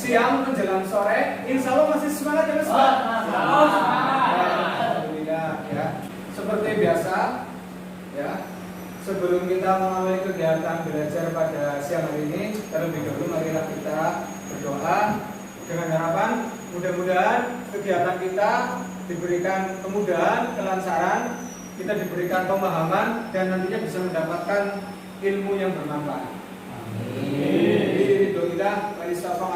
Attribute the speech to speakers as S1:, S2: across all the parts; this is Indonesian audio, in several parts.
S1: siang menjelang sore, insya Allah masih semangat ya Mas? Alhamdulillah ya. Seperti biasa ya. Sebelum kita memulai kegiatan belajar pada siang hari ini, terlebih dahulu marilah kita berdoa dengan harapan mudah-mudahan kegiatan kita diberikan kemudahan, kelancaran, kita diberikan pemahaman dan nantinya bisa mendapatkan ilmu yang bermanfaat. Amin. Alhamdulillah, wa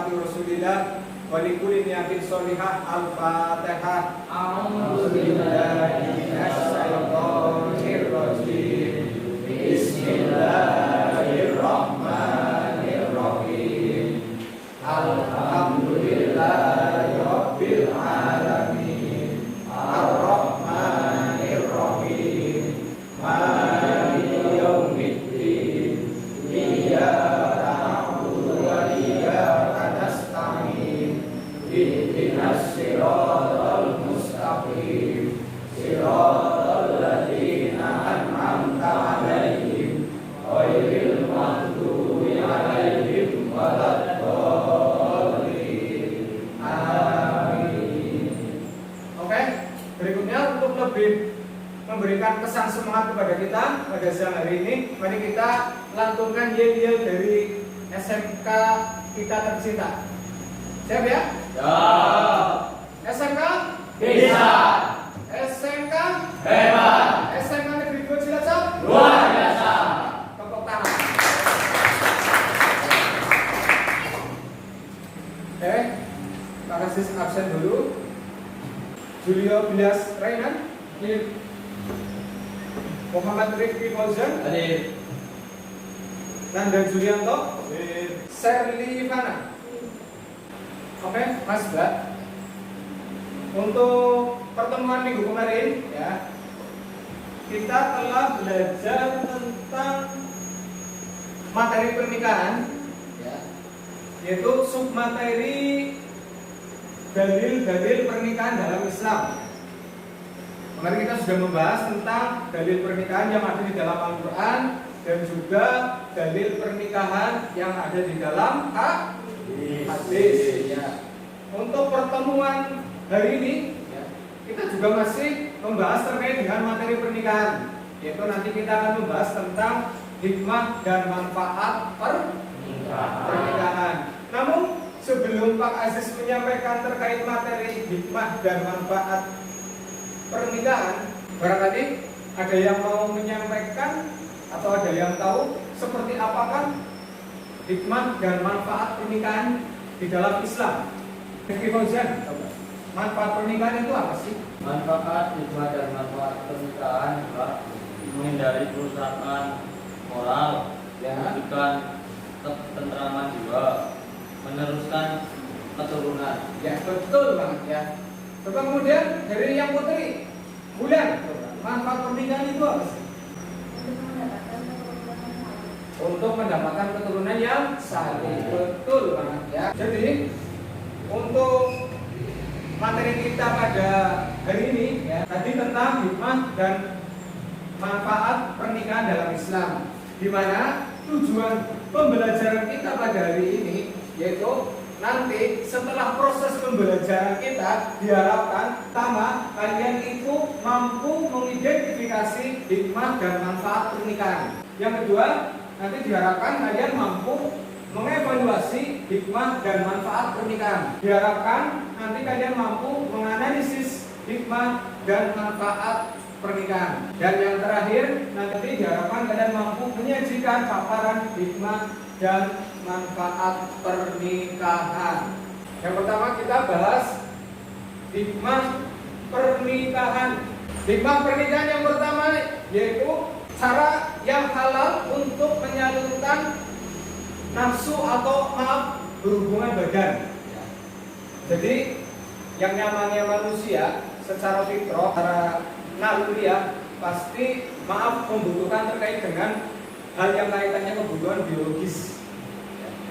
S1: li Rasulillah, wa li kulli niyatin sholihah. Al-Fatihah. A'udzubillahi minasyaitonir rajim. Bismillahirrahmanirrahim. Alhamdulillahirabbil alamin. Ar-Rahmanir Rahim. Maliki yaumiddin. Iyyaka na'budu wa iyyaka nasta'in. Ihdinas siratal mustaqim. Siratal ladzina an'amta 'alaihim ghairil maghdubi 'alaihim waladdallin. Amin. Oke, berikutnya untuk lebih memberikan kesan semangat kepada kita pada siang hari ini, mari kita lantunkan yel-yel dari SMK kita tercinta. Siap ya?
S2: Ya.
S1: SMK
S2: Bisa.
S1: SMK
S2: Hebat.
S1: SMK Negeri 2 Cilacap
S2: Luar biasa.
S1: tepuk tangan. Oke, Pak Kasis absen dulu. Julio Bilas Rainan, Muhammad Rifki Fauzan,
S2: Hadir.
S1: Nanda Julianto, Sherly Ivana. Oke, Mas Mbak. Untuk pertemuan minggu kemarin ya, kita telah belajar tentang materi pernikahan ya, yaitu submateri dalil-dalil pernikahan dalam Islam. Kemarin kita sudah membahas tentang dalil pernikahan yang ada di dalam Al-Quran dan juga dalil pernikahan yang ada di dalam hadis. Ya. Untuk pertemuan hari ini ya, kita juga masih membahas terkait dengan materi pernikahan, yaitu nanti kita akan membahas tentang hikmah dan manfaat pernikahan. Namun sebelum Pak Aziz menyampaikan terkait materi hikmah dan manfaat pernikahan, barangkali ada yang mau menyampaikan atau ada yang tahu seperti apakah hikmah dan manfaat pernikahan di dalam Islam. Rifki Fauzan, manfaat pernikahan itu apa sih?
S2: Manfaat, hikmah dan manfaat pernikahan adalah menghindari kerusakan moral, mewujudkan ketentraman jiwa, meneruskan keturunan.
S1: Ya betul banget ya. Coba kemudian dari yang putri, Bulan, manfaat pernikahan itu apa sih? Untuk mendapatkan keturunan yang saleh. Betul banget ya. Jadi untuk materi kita pada hari ini ya, tadi tentang hikmah dan manfaat pernikahan dalam Islam, di mana tujuan pembelajaran kita pada hari ini yaitu nanti setelah proses pembelajaran kita diharapkan pertama kalian itu mampu mengidentifikasi hikmah dan manfaat pernikahan. Yang kedua, nanti diharapkan kalian mampu mengevaluasi hikmah dan manfaat pernikahan. Diharapkan nanti kalian mampu menganalisis hikmah dan manfaat pernikahan. Dan yang terakhir, nanti diharapkan kalian mampu menyajikan paparan hikmah dan manfaat pernikahan. Yang pertama kita bahas hikmah pernikahan. Hikmah pernikahan yang pertama yaitu cara yang halal untuk menyalurkan nafsu atau berhubungan badan. Jadi yang namanya manusia secara fitrah, secara naluriah pasti membutuhkan terkait dengan hal yang kaitannya kebutuhan biologis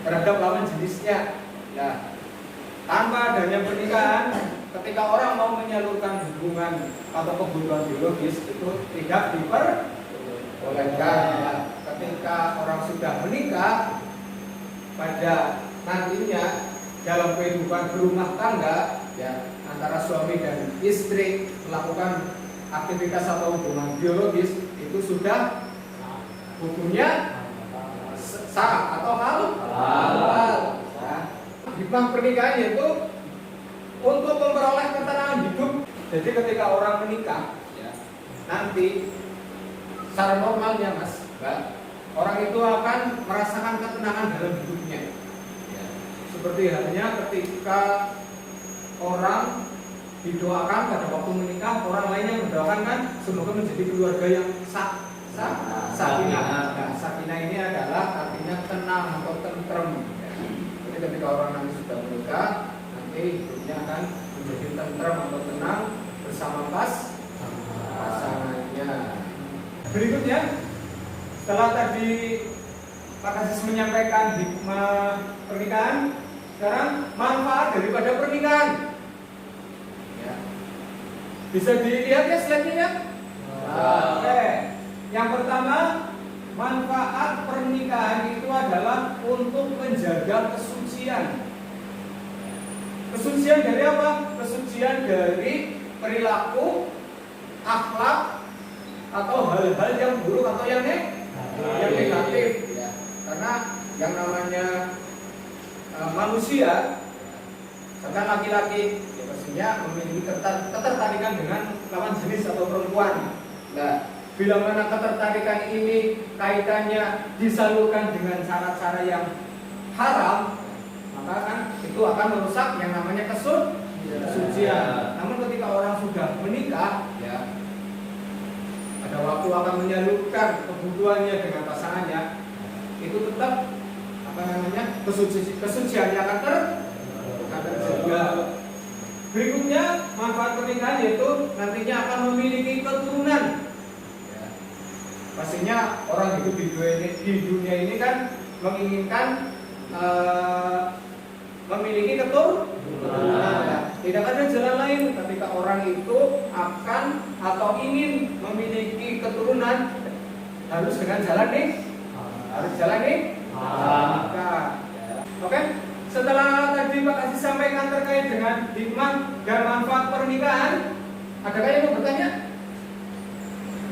S1: terhadap lawan jenisnya. Ya, tanpa adanya pernikahan, ketika orang mau menyalurkan hubungan atau kebutuhan biologis itu tidak diperbolehkan. Ya, ketika orang sudah menikah, pada nantinya dalam kehidupan berumah tangga ya antara suami dan istri melakukan aktivitas atau hubungan biologis itu sudah hukumnya sah atau halal. Hikmah pernikahan yaitu untuk memperoleh ketenangan hidup. Jadi ketika orang menikah ya, nanti secara normalnya Mas, Mbak, orang itu akan merasakan ketenangan dalam hidupnya ya. Seperti halnya ketika orang didoakan pada waktu menikah, orang lainnya mendoakan kan semoga menjadi keluarga yang sakinah. Nah, sakinah ini adalah artinya tenang atau tentrem ya. Jadi ketika orang nanti sudah menikah, nanti hidupnya akan menjadi tentrem atau tenang bersama pasangannya. Berikutnya, setelah tadi Pak Kasis menyampaikan hikmah pernikahan, sekarang manfaat daripada pernikahan. Ya. Bisa dilihat ya slide-nya ya? Oke. Yang pertama, manfaat pernikahan itu adalah untuk menjaga kesucian. Kesucian dari apa? Kesucian dari perilaku, akhlak, atau hal-hal yang buruk atau yang negatif. Ya. Karena yang namanya manusia, sedang laki-laki, ya pastinya memiliki ketertarikan dengan lawan jenis atau perempuan. Nah, bila mana ketertarikan ini kaitannya disalurkan dengan cara-cara yang haram, maka kan itu akan merusak yang namanya kesucian. Namun ketika orang sudah menikah, ya, pada waktu akan menyalurkan kebutuhannya dengan pasangannya, itu tetap kesuciannya akan terjaga. Berikutnya manfaat pernikahan yaitu nantinya akan memiliki keturunan. Pastinya orang hidup di dunia ini kan menginginkan memiliki keturunan. Tidak ada jalan lain ketika orang itu akan atau ingin memiliki keturunan harus dengan jalan nih. Oke. Setelah tadi Pak Kasih sampaikan terkait dengan hikmah dan manfaat pernikahan, adakah yang mau bertanya?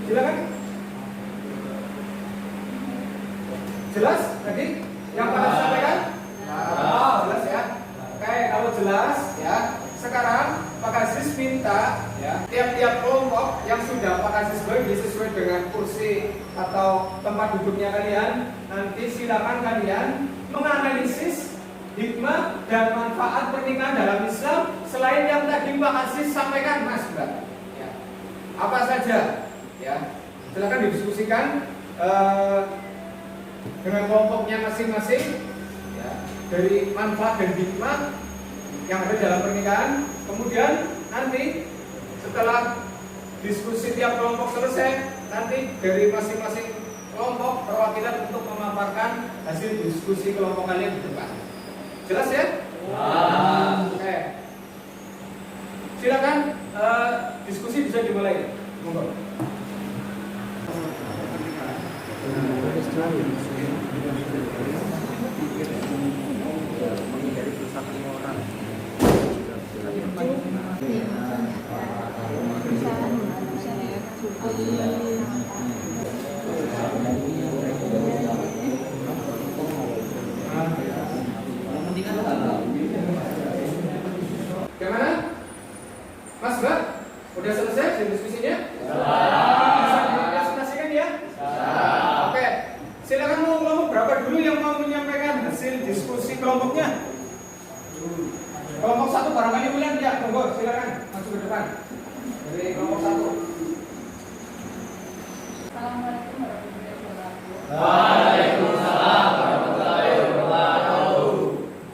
S1: Silakan. Jelas tadi yang Pak Kasih sampaikan? Jelas ya. Oke, kalau jelas ya. Sekarang Pak Kasih minta ya, tiap-tiap kelompok yang sudah Pak Kasih bagi sesuai dengan kursi atau tempat duduknya kalian, nanti silakan kalian menganalisis hikmah dan manfaat pernikahan dalam Islam selain yang tadi Pak Kasih sampaikan, Mas Mbak. Ya. Apa saja? Ya, silakan didiskusikan dengan kelompoknya masing-masing ya, dari manfaat dan hikmah yang ada dalam pernikahan. Kemudian nanti setelah diskusi tiap kelompok selesai, nanti dari masing-masing kelompok perwakilan untuk memaparkan hasil diskusi kelompok kalian di depan. Jelas ya? Oke. Silakan diskusi bisa dimulai. Monggo. Gimana? Mas Mbak, udah selesai diskusinya? Bisa dipresentasikan ya? Oke, silakan mau kelompok berapa dulu yang mau menyampaikan hasil diskusi kelompoknya? Kelompok satu barangkali William ya, monggo silakan masuk ke depan. Dari kelompok satu.
S3: Assalamualaikum warahmatullahi wabarakatuh.
S2: Waalaikumsalam warahmatullahi wabarakatuh.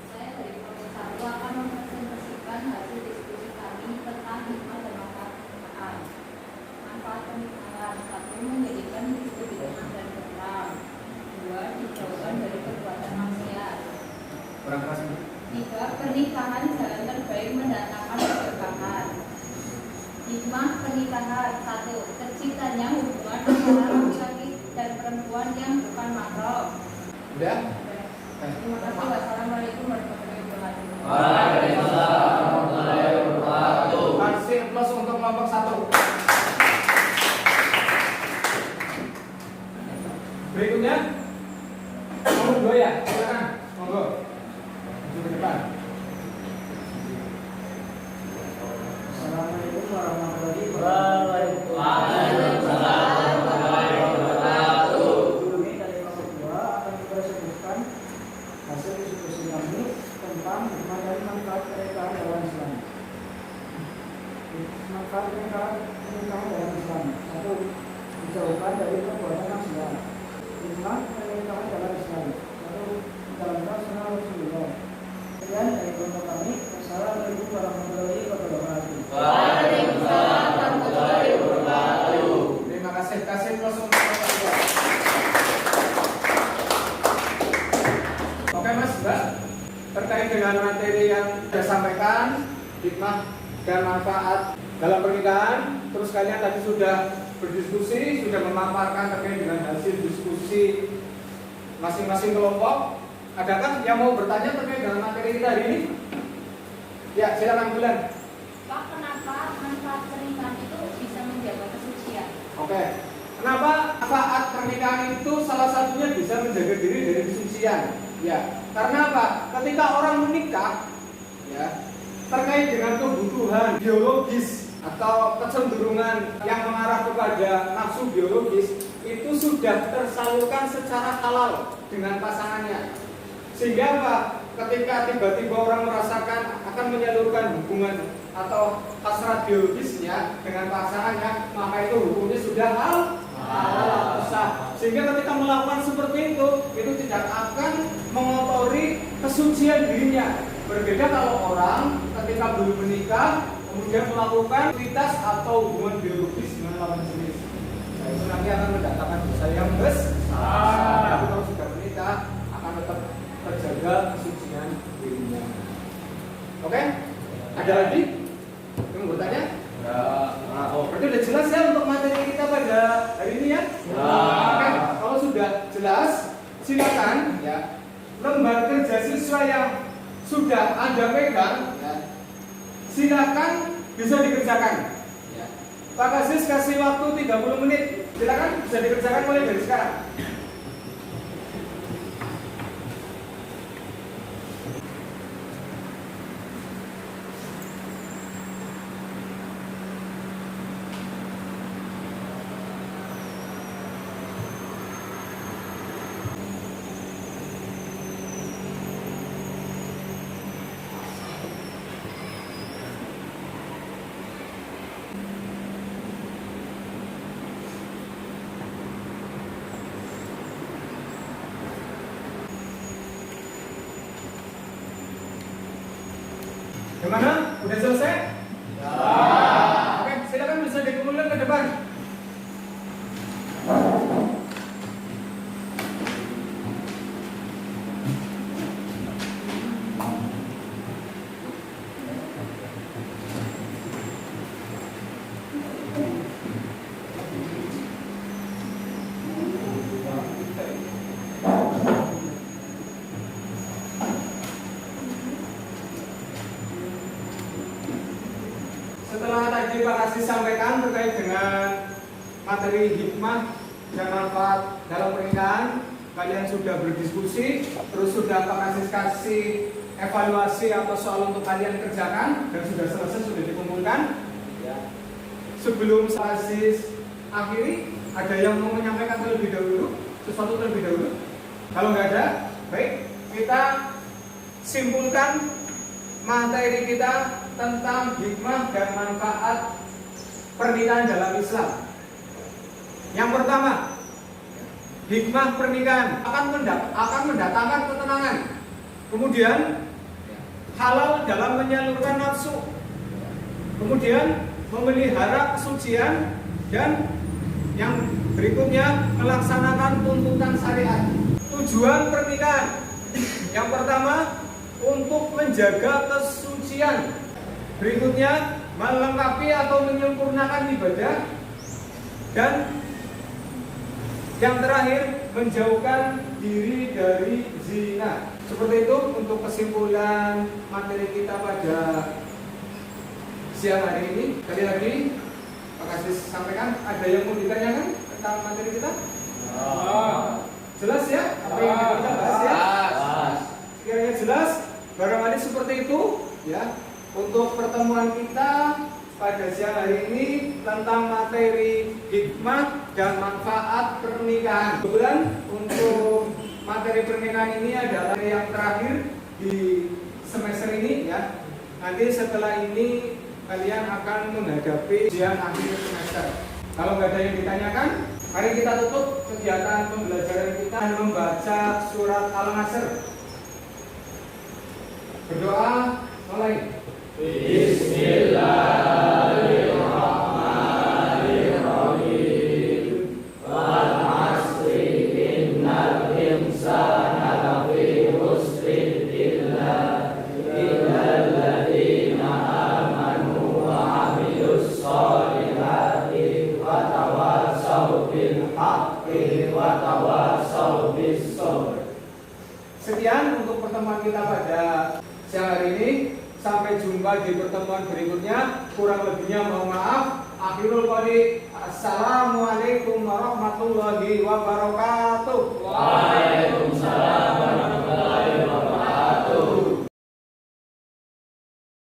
S3: Saya dari kelompok satu akan mempresentasikan hasil diskusi kami tentang hikmah dan manfaat pernikahan. Manfaat pernikahan: 1. Menjadikan hidup lebih tenang dan tentram. 2. Dijauhkan dari perbuatan maksiat. 3. Pernikahan jalan terbaik mendatangkan keberkahan. Hikmah pernikahan: 1. Terciptanya hubungan antara laki-laki dan perempuan yang bukan mahram.
S1: Udah?
S3: Terima kasih. Wassalamualaikum warahmatullahi wabarakatuh.
S4: manfaat pernikahan dalam Islam. 1. Dijauhkan dari perbuatan maksiat. 5. Pernikahan dalam Islam. 1. Menjalankan sunnah Rasulullah. Sekian dari kelompok kami. Wassalamualaikum warahmatullahi wabarakatuh.
S2: Waalaikumsalam warahmatullahi wabarakatuh.
S1: Terima kasih. Oke Mas, Mbak, terkait dengan materi yang sudah sampaikan, hikmah dan manfaat dalam pernikahan, terus kalian tadi sudah berdiskusi, sudah memaparkan terkait dengan hasil diskusi masing-masing kelompok. Adakah yang mau bertanya terkait dengan materi kita hari ini? Ya, silakan Bulan.
S3: Pak, kenapa manfaat pernikahan itu bisa menjaga kesucian?
S1: Oke. Kenapa manfaat pernikahan itu salah satunya bisa menjaga diri dari kesucian? Ya, karena apa? Ketika orang menikah, ya, terkait dengan kebutuhan biologis atau kecenderungan yang mengarah kepada nafsu biologis itu sudah tersalurkan secara halal dengan pasangannya. Sehingga apa? Ketika tiba-tiba orang merasakan akan menyalurkan hubungan atau hasrat biologisnya dengan pasangannya, maka itu hukumnya sudah halal, sah. Sehingga ketika melakukan seperti itu tidak akan mengotori kesucian dirinya. Berbeda kalau orang ketika belum menikah kemudian melakukan aktivitas atau hubungan biologis dengan lawan jenis. Nah, itu nanti akan mendatangkan dosa yang besar. Tapi kalau sudah menikah akan tetap terjaga kesucian dirinya. Oke? Ada lagi yang mau bertanya? Berarti udah jelas ya untuk materi kita pada hari ini ya? Oke, kalau sudah jelas, silakan ya lembar kerja siswa yang sudah Anda pegang, ya, silakan bisa dikerjakan. Ya. Pak Kasis kasih waktu 30 menit, silakan bisa dikerjakan mulai dari sekarang. Gimana? Udah selesai? Ya. Oke, silakan bisa dikumpulkan ke depan. Setelah tadi Pak Kasih sampaikan terkait dengan materi hikmah dan manfaat dalam pernikahan, kalian sudah berdiskusi, terus sudah Pak kasih evaluasi atau soal untuk kalian kerjakan dan sudah selesai, sudah dikumpulkan. Ya. Sebelum Pak Kasih akhiri, ada yang mau menyampaikan terlebih dahulu, sesuatu terlebih dahulu? Kalau nggak ada, baik, kita simpulkan materi kita tentang hikmah dan manfaat pernikahan dalam Islam. Yang pertama, hikmah pernikahan akan mendatangkan ketenangan. Kemudian halal dalam menyalurkan nafsu. Kemudian memelihara kesucian, dan yang berikutnya melaksanakan tuntutan syariat. Tujuan pernikahan yang pertama untuk menjaga kesucian. Berikutnya melengkapi atau menyempurnakan ibadah, dan yang terakhir menjauhkan diri dari zina. Seperti itu untuk kesimpulan materi kita pada siang hari ini. Sekali lagi Pak Kasih sampaikan, ada yang mau ditanyakan tentang materi kita? Jelas ya? Apa yang kita bahas ya? Sekiranya jelas, barangkali seperti itu ya. Untuk pertemuan kita pada siang hari ini tentang materi hikmah dan manfaat pernikahan. Kebetulan untuk materi pernikahan ini adalah yang terakhir di semester ini ya. Nanti setelah ini kalian akan menghadapi ujian akhir semester. Kalau nggak ada yang ditanyakan, mari kita tutup kegiatan pembelajaran kita dengan membaca surat Al-Nasr. Berdoa mulai.
S2: Bismillahirrahmanirrahim. Wal 'asri innal insana lafi khusrin illa alladzina amanu wa 'amilus sholihati wa tawassaw bil haqqi wa tawassaw bis sabr.
S1: Sekian untuk pertemuan kita pada siang hari ini. Sampai jumpa di pertemuan berikutnya. Kurang lebihnya mohon maaf. Akhirul qoli. Assalamualaikum warahmatullahi wabarakatuh.
S2: Waalaikumsalam.